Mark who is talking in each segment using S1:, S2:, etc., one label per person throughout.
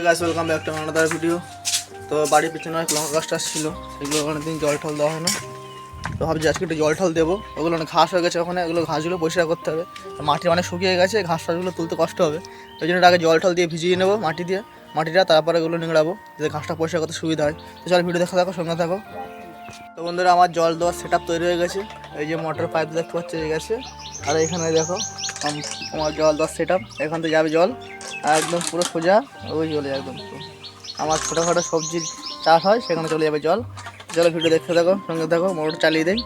S1: Guys, welcome back to another video. তো বাড়ির পিছনে অনেক লঙ্কা গাছটা ছিল, সেগুলো অনেকদিন জল টল দেওয়া হয় না। তো ভাবছি আজকে একটু জল টল দেবো। ওগুলো অনেক ঘাস হয়ে গেছে, ওখানে ওগুলো ঘাসগুলো পরিষ্কার করতে হবে। মাটি অনেক শুকিয়ে গেছে, ঘাস ফাসগুলো তুলতে কষ্ট হবে। ওই জন্য আগে জল টল দিয়ে ভিজিয়ে নেবো মাটিটা, তারপরে এগুলো নিংড়াবো যাতে ঘাসটা পরিষ্কার করতে সুবিধা হয়। তো চল ভিডিও দেখা থাকো, সঙ্গে থাকো। তো বন্ধুরা, আমার জল দেওয়ার সেট আপ তৈরি হয়ে গেছে। এই যে মোটর পাইপ দেখতে পাচ্ছি এই গেছে, আর এখানে দেখো আমার জল দেওয়ার সেট আপ। এখান থেকে যাবে জল আর একদম পুরো সোজা ওই চলে যাবে একদম পুরো। আমার ছোটোখাটো সবজির চাষ হয়, সেখানে চলে যাবে জল। জলে ভিডিও দেখতে থাকো, সঙ্গে থাকো, মোটর চালিয়ে দেয়।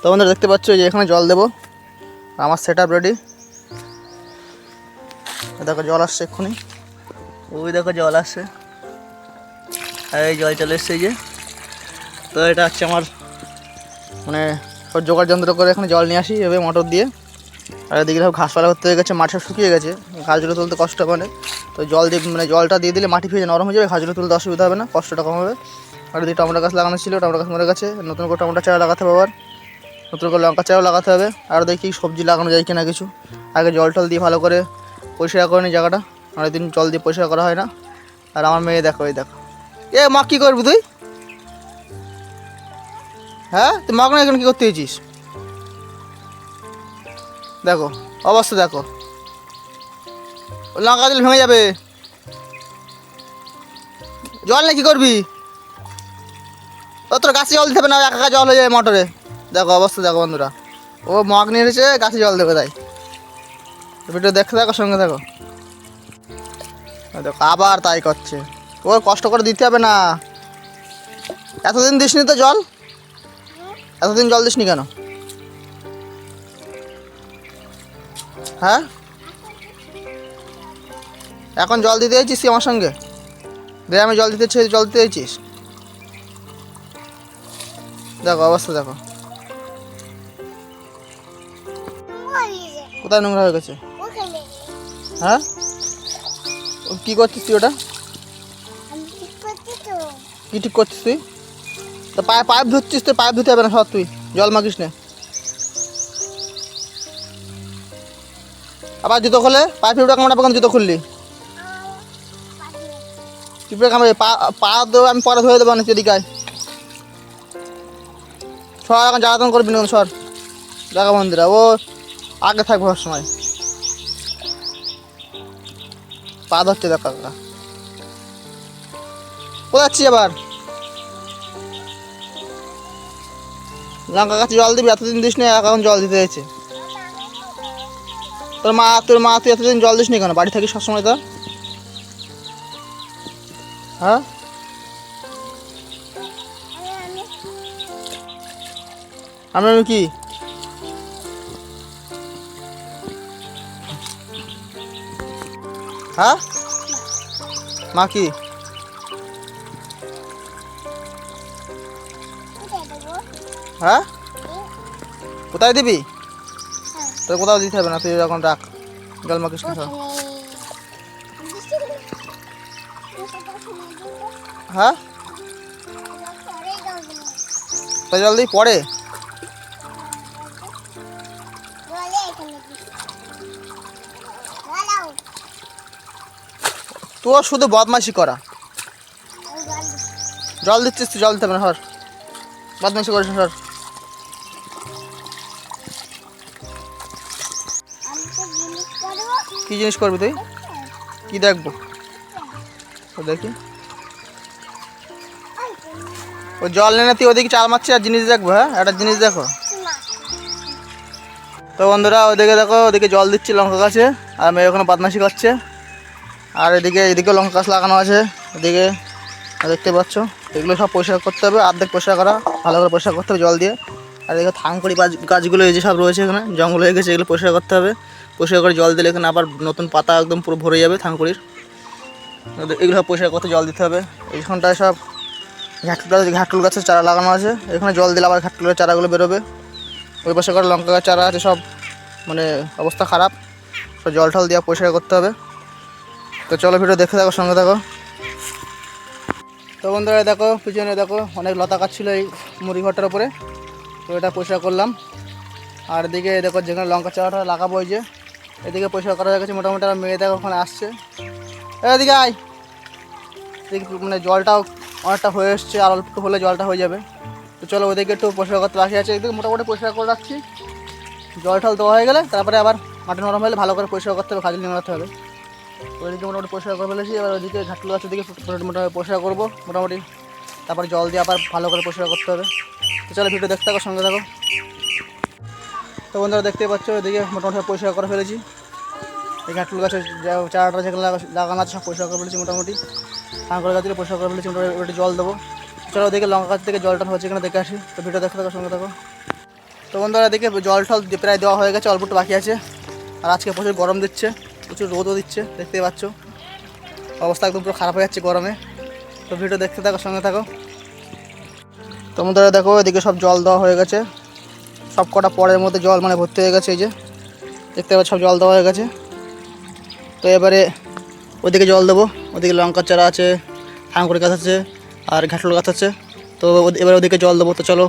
S1: তো বন্ধুরা দেখতে পাচ্ছ যে এখানে জল দেবো, আমার সেট আপ রেডি। দেখো জল আসছে এক্ষুনি, ওই দেখো জল আসছে, আর এই জল চলে এসছে এই যে। তো এটা হচ্ছে আমার মানে জোগাড় যন্ত্র করে এখানে জল নিয়ে আসি এভাবে মোটর দিয়ে। আর এদিকে সব ঘাসপালা করতে হয়ে গেছে, মাটি সব শুকিয়ে গেছে, ঘাসগুলো তুলতে কষ্ট হবে। তো জল দিয়ে মানে জলটা দিয়ে দিলে মাটি ফিরে নরম হয়ে যাবে, ঘাসগুলো তুলতে অসুবিধা হবে না, কষ্টটা কম হবে। আর এদিকে টমেটো গাছ লাগানো ছিল, টমেটো গাছ মরে গেছে, নতুন করে টমেটো চারা লাগাতে হবে, আবার নতুন করে লঙ্কা চারাও লাগাতে হবে। আর দেখি সবজি লাগানো যায় কিনা কিছু। আগে জল টল দিয়ে ভালো করে পরিষ্কার করে নিই জায়গাটা, অনেকদিন জল দিয়ে পরিষ্কার করা হয় না। আর আমার মেয়ে দেখো, এই দেখো, এ মা কী করবি তুই? হ্যাঁ, তুই মাকে না এখন কী করতে হয়েছিস? দেখো অবস্থা দেখো, লঙ্কা দিলে ভেঙে যাবে। জল না কি করবি? ও তোর গাছে জল দিতে হবে না, একা জল হয়ে যাবে মোটরে। দেখো অবস্থা দেখো বন্ধুরা, ও মগ নিয়ে এসেছে গাছে জল দেবে তাই। ভিডিও দেখতে থাকো, সঙ্গে থাকো। দেখো আবার তাই করছে, ওর কষ্ট করে দিতে হবে না। এতদিন দিসনি তো জল, এতদিন জল দিসনি কেন? হ্যাঁ, এখন জল দিতে চাইছিস আমার সঙ্গে? দে আমি জল দিতে চাইছিস? দেখো অবস্থা দেখো, কোথায় নোংরা হয়ে গেছে। হ্যাঁ, কি করছিস তুই? ওটা কি ঠিক করছিস তুই? তো পাইপ ধুচ্ছিস, তো পাইপ ধুতে হবে না, সব তুই জল মাখিস না। আবার জুতো খোলে, পাইপ ফিপটা কামড়া কেন জুতো খুললি? পিঁপড়ে কামড়ে পা দেবো, আমি পরে ধরে দেবো না, এদিকে আয়। সর, এখন জ্বালাতন করবি না, সর। দেখা বন্ধুরা, ও আগে থাকবে সব সময়। পা ধরছে দেখ কাকা, কোথায় যাচ্ছি আবার? লঙ্কা গাছে জল দিবি, এতদিন দিস নি, এখন জল দিতে হয়েছে। তোর মা তুই এতদিন জল দিস নি কেন? বাড়ি থাকিস সবসময় তো। হ্যাঁ, আমি কি হ্যাঁ মা কি হ্যাঁ, কোথায় দিবি? তোর কোথাও দিতে হবে না, তুই এখন রাখ, জল মাখিস না। হ্যাঁ, তাই জল দিই পরে। তোর শুধু বদমাইশি করা। জল দিচ্ছিস তুই, জল দিতে হবে না, সর, বদমাইশি করিস না, সর। কি জিনিস করবি তুই? কি দেখবো? দেখি, ও জল নেই না, তুই ওদিকে চাল মারছিস আর জিনিস দেখবো? হ্যাঁ, একটা জিনিস দেখো। তো বন্ধুরা ওদিকে দেখো, ওদিকে জল দিচ্ছি লঙ্কা গাছে, আর মেয়ে ওখানে বদমাইশি করছে। আর এদিকে লঙ্কা গাছ লাগানো আছে, এদিকে দেখতে পাচ্ছ। এগুলো সব পরিষ্কার করতে হবে, অর্ধেক পরিষ্কার করা, ভালো করে পরিষ্কার করতে হবে জল দিয়ে। আর এদিকে থাংকুড়ি গাছগুলো এই যে সব রয়েছে, এখানে জঙ্গল হয়ে গেছে, এগুলো পরিষ্কার করতে হবে। পরিষ্কার করে জল দিলে এখানে আবার নতুন পাতা একদম পুরো ভরে যাবে থাংকুড়ির। এগুলো সব পরিষ্কার করতে জল দিতে হবে। এইখানটায় সব ঘাটুল গাছের চারা লাগানো আছে, এখানে জল দিলে আবার ঘাটুলের চারাগুলো বেরোবে। ওই পাশে করে লঙ্কা গাছ চারা আছে, সব মানে অবস্থা খারাপ, সব জল টল দিয়ে পরিষ্কার করতে হবে। তো চলো ভিডিও দেখে থাকো, সঙ্গে থাকো। তো বন্ধুরা দেখো, পিছনে দেখো অনেক লতা গাছ ছিল এই মুড়ি ঘরটার উপরে, তো এটা পরিষ্কার করলাম। আর এদিকে দেখো যেখানে লঙ্কা চারাটা লাগাবো, ওই যে এদিকে পরিষ্কার করা হয়ে গেছে মোটামুটি। আর মেয়ে দেখো ওখানে আসছে, এদিকে আয়। মানে জলটাও অনেকটা হয়ে এসছে, আর অল্প একটু হলে জলটা হয়ে যাবে। তো চলো ওদেরকে একটু পরিষ্কার করতে বাকি আছে, এদিকে মোটামুটি পরিষ্কার করে রাখছি। জল টল দেওয়া হয়ে গেলে তারপরে আবার মাটি নরম হলে ভালো করে পরিষ্কার করতে হবে, কাজে নিয়ে হবে। ওইদিকে মোটামুটি পরিষ্কার করে ফেলেছি, এবার ওইদিকে ঘাটগুলো গাছের দিকে মোটামুটি পরিষ্কার করবো মোটামুটি, তারপরে জল দিয়ে আবার ভালো করে পরিষ্কার করতে হবে। তো চলো ভিডিও দেখতে থাকো, সঙ্গে থাকো। তো বন্ধুরা দেখতেই পাচ্ছ ওইদিকে মোটামুটি পরিষ্কার করে ফেলেছি। এই ঘাটগুলো গাছের চারাটা যেগুলো লাগানো আছে সব পরিষ্কার করে ফেলেছি মোটামুটি, আঙ্কুর গাছ থেকে পরিষ্কার করে ফেলেছি মোটামুটি। ওইটি জল দেবো। চলো ওদিকে লঙ্কা গাছ থেকে জলটা হচ্ছে কিনা দেখে আসি। তো ভিডিও দেখতে থাকো, সঙ্গে থাকো। তো বন্ধুরা দেখে জল টল প্রায় দেওয়া হয়ে গেছে, অল্প একটু বাকি আছে। আর আজকে প্রচুর গরম দিচ্ছে, প্রচুর রোদও দিচ্ছে, দেখতেই পাচ্ছ অবস্থা একদম পুরো খারাপ হয়ে যাচ্ছে গরমে। তো ভিডিও দেখতে থাকো, সঙ্গে থাকো। তো বন্ধুরা দেখো এদিকে সব জল দেওয়া হয়ে গেছে, সব কটা পরের মধ্যে জল মানে ভর্তি হয়ে গেছে। এই যে দেখতে পাচ্ছ সব জল দেওয়া হয়ে গেছে। তো এবারে ওদিকে জল দেবো, ওদিকে লঙ্কার চারা আছে, আঙ্কুর গাছ আছে, আর ঘাটল গাছ আছে। তো এবারে ওদিকে জল দেবো। তো চলো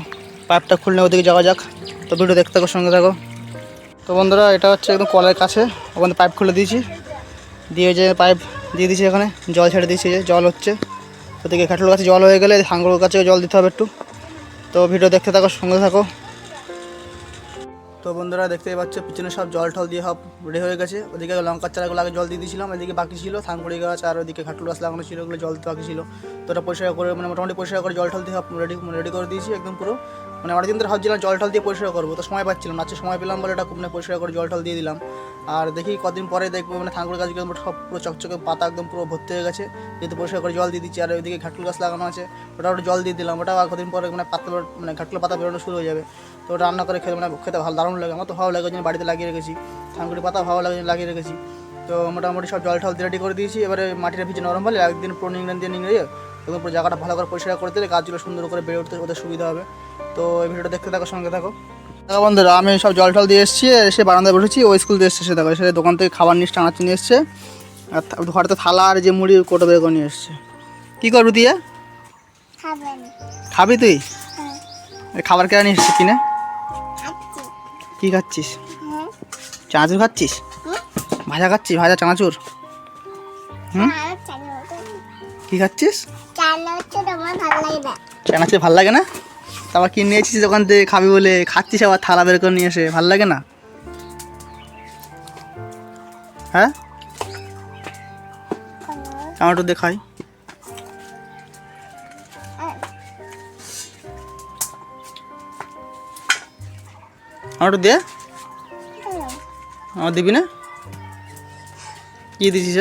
S1: পাইপটা খুললে ওদিকে যাওয়া যাক। তো ভিডিও দেখতে থাকো, সঙ্গে থাকো। তো বন্ধুরা এটা হচ্ছে একদম কলের কাছে, ওখানে পাইপ খুলে দিয়েছি, দিয়ে যে পাইপ দিয়ে দিয়েছি, এখানে জল ছেড়ে দিয়েছি, যে জল হচ্ছে। ওদিকে ঘাটল গাছে জল হয়ে গেলে আঙ্গুর গাছে জল দিতে হবে একটু। তো ভিডিও দেখতে থাকো, সঙ্গে থাকো। তো বন্ধুরা দেখতেই পাচ্ছ পিছনে সব জল টল দিয়ে সব রেডি হয়ে গেছে। ওদিকে লঙ্কার চারাগুলো আগে জল দিয়ে দিয়েছিলাম, এদিকে বাকি ছিল থানকুড়ি গাছ আর ওদিকে ঘাটল গাছ লাগানো ছিল, ওগুলো জল দিতে বাকি ছিল। তো ওটা পরিষ্কার করে মানে মোটামুটি পরিষ্কার করে জল টল দিয়ে সব রেডি করে দিয়েছি একদম পুরো। মানে অনেকদিন ধরে ভাবছিলাম জল টল দিয়ে পরিষ্কার করবো, তো সময় পাচ্ছিলাম না। আজকে সময় পেলাম বলে এটা মানে পরিষ্কার করে জল টল দিয়ে দিলাম। আর দেখি কদিন পরে দেখবো মানে থানকুড়ি গাছগুলো সব পুরো চকচকে পাতা একদম পুরো ভর্তি হয়ে গেছে, যেহেতু পরিষ্কার করে জল দিয়ে দিচ্ছি। আর ওইদিকে ঘাটল গাছ লাগানো আছে, ওটা জল দিয়ে দিলাম। ওটা আর কদিন পরে মানে পাতা মানে ঘাটল পাতা বেরোনো শুরু হয়ে যাবে। তো ওটা রান্না করে খেতে মানে খেতে ভালো দারুণ লাগে, আমার তো ভালো লাগে, ওই জন্য বাড়িতে লাগিয়ে রেখেছি। থানকুড়ি পাতা ভালো লাগে লাগিয়ে রেখেছি। তো মোটামুটি সব জল টল রেডি করে দিয়েছি। এবারে মাটিটা ভিজে নরম হলে একদিন পুরো নিংড়ে একদম পুরো জায়গাটা ভালো করে পরিষ্কার করে দিলে গাছগুলো সুন্দর করে বেড়ে উঠতে ওদের সুবিধা হবে। তো এই ভিডিওটা দেখতে থাকো, সঙ্গে থাকো। দেখো বন্ধুরা আমি সব জল টল দিয়ে এসেছি, এসে বারান্দায় বসেছি। ওই স্কুল দিয়ে এসছে, সে দেখো এসে দোকান থেকে খাবার নিয়ে চানাচুর নিয়ে এসছে, আর ঘরে তো থালা আর যে মুড়ি কোটো বের করে নিয়ে এসছে। কী করবি তুই? খাবি তুই? খাবার কেন নিয়ে এসছিস কিনে? কি খাচ্ছিস? চানাচুর খাচ্ছিস? ভাজা খাচ্ছিস? ভাজা চানাচুর? কি খাচ্ছিস? চানাচুর ভাল লাগে না? তারপর কিনে নিয়েছিস দোকান থেকে খাবি বলে, খাচ্ছিস আবার থালা বের করে নিয়ে এসে, ভাল লাগে না? হ্যাঁ আমার একটু দেখাই। আমার একটু দে। আমার দিবি না? কি দিছিস?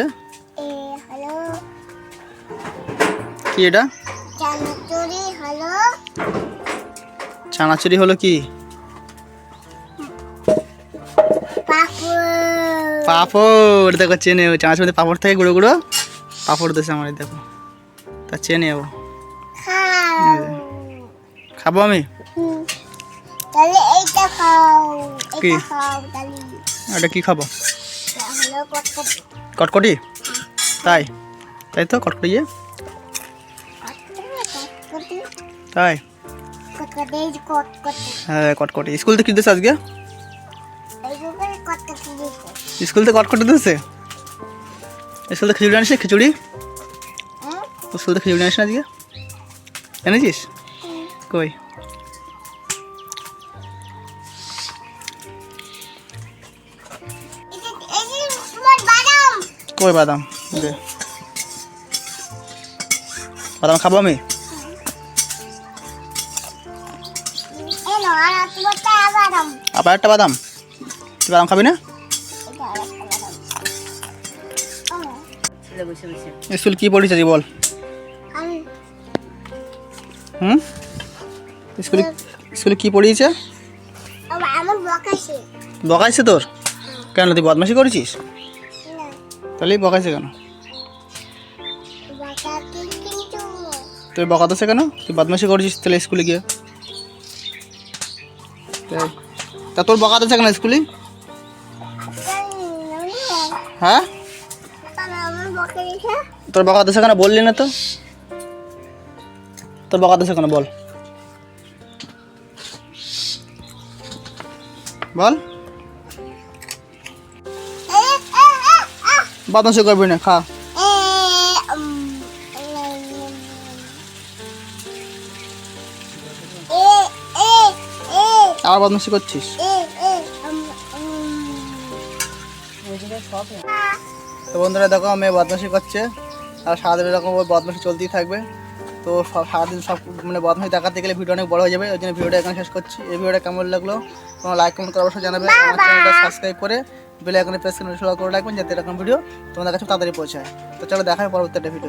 S1: কি এটা? চানাচুরি হলো কি? পাপড়। দেখো চেনে, চানাচুর মধ্যে পাপড় থাকে, গুঁড়ো গুঁড়ো পাপড় দিয়েছে আমার, দেখো তা চেনে যাবো। খাবো আমি? কি এটা কি খাবো? কটকটি? তাই তাই তো কটকটি ইয়ে তাই। হ্যাঁ কটকটি। স্কুল থেকে কি দিয়েছে আজকে? স্কুল থেকে কটকটি দিয়েছে? স্কুল থেকে খিচুড়ি আনিস? খিচুড়ি স্কুল থেকে খিচুড়ি আনিস না আজকে? এনেছিস? কই? কই বাদাম? দে বাদাম খাবো আমি? আবার একটা বাদাম? তুই বাদাম খাবি না? স্কুল কি পড়িস আজকে বল? স্কুলে কি পড়িয়েছে? বকাইছে তোর? কেন তুই বদমাশি করেছিস? তাহলে বকাইছে কেন? তুই বকাতেছে কেন? তুই বদমাশি করেছিস তাহলে স্কুলে গিয়ে? তা তোর বকাতেছে কেন স্কুলে? হ্যাঁ তোর বকাতেছে কেন বললি না তো? তোর বকাতেছে কেন বল বল। বদমাশি করবি না, খা। আর বদমাশি করছিস? তো বন্ধুরা দেখো মেয়ে বদমাশি করছে, আর সারাদিন এরকম বদমাশি চলতেই থাকবে। তো সারাদিন সব মানে বদমাশি দেখাতে গেলে ভিডিও অনেক বড় হয়ে যাবে, ওই জন্য ভিডিওটা এখানে শেষ করছি। এই ভিডিওটা কেমন লাগলো তোমরা লাইক কমেন্ট করে অবশ্যই জানাবে। আমার চ্যানেলটা সাবস্ক্রাইব করে বেল আইকনে প্রেস করে রাখবেন, যাতে এরকম ভিডিও তোমাদের কাছে তাড়াতাড়ি পৌঁছায়। তো চলো দেখা হবে পরবর্তী একটা ভিডিও।